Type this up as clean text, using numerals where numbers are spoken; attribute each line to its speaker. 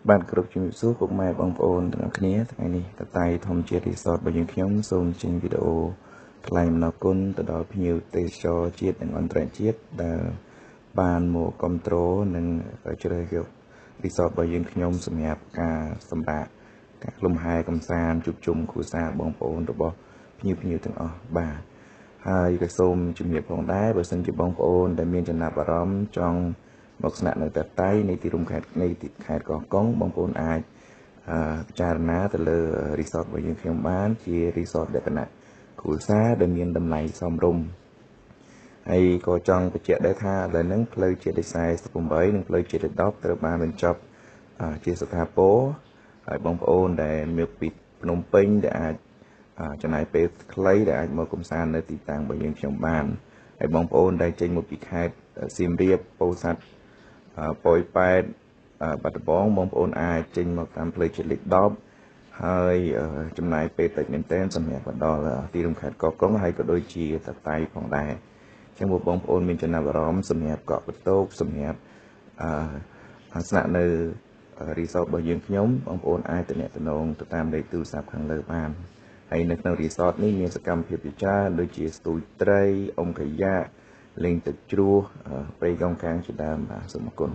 Speaker 1: បាទគ្រប់ជំរាបសួរពុកម៉ែបងប្អូនទាំងអស់គ្នាថ្ងៃនេះតតៃធម្មជាតិរីសតរបស់យើងខ្ញុំសូមចេញវីដេអូថ្លែងអំណរគុណទៅដល់ភ្ញៀវទេសចរជាតិនិងអន្តរជាតិដែលបានមកគ្រប់គ្រងនិងជ្រើសយករីសតរបស់យើងខ្ញុំសម្រាប់ការសម្រាកការលំហែកំសាន្តជួបជុំគ្រួសារបងប្អូនរបស់ភ្ញៀវទាំងអស់បាទហើយក៏សូមជំរាបផងដែរបើសិនជាបងប្អូនដែលមានចំណាប់អារម្មណ៍ចង់មកស្នាក់នៅតែតៃនៃទីរួមខេត្តកោះកុងបងប្អូនអាចពិចារណាទៅលើរីសតរបស់យើងខ្ញុំបានជារីសតលក្ខណៈគ្រួសារដែលមានតម្លៃសមរម្យហើយក៏ចង់បញ្ជាក់ដែរថាឥឡូវហ្នឹងផ្លូវជាតិលេខ48និងផ្លូវជាតិលេខ10ត្រូវបានបញ្ចប់ជាស្ថាពរហើយបងប្អូនដែលមកពីភ្នំពេញដែលអាចចំណាយពេលខ្លីដែលអាចមកកំសាន្តនៅទីតាំងរបស់យើងខ្ញុំបានហើយបងប្អូនដែលចេញមកពីខេត្តសៀមរាបពោធិ៍សាត់ប៉ោយប៉ែតបាត់ដំបងបងប្អូនអាចចេញមកតាមផ្លូវជាតិលេខ10ហើយចំណាយពេលតិចមែនទែនសម្រាប់មកដល់ទីរួមខេត្តកោះកុងហើយក៏ដូចជាតតៃផងដែរអញ្ចឹងបងប្អូនមានចំណាប់អារម្មណ៍សម្រាប់កក់បន្ទោកសម្រាប់ស្នាក់នៅរីសតរបស់យើងខ្ញុំបងប្អូនអាចទំនាក់ទំនងទៅតាមលេខទូរស័ព្ទខាងលើបានហើយនៅក្នុងរីសតនេះមានសកម្មភាពជាច្រើនដូចជាស្ទូចត្រីអុំកាយ៉ាលេងទឹកជ្រោះព្រៃកោងកាងជាដើមបាទសូមអរគុណ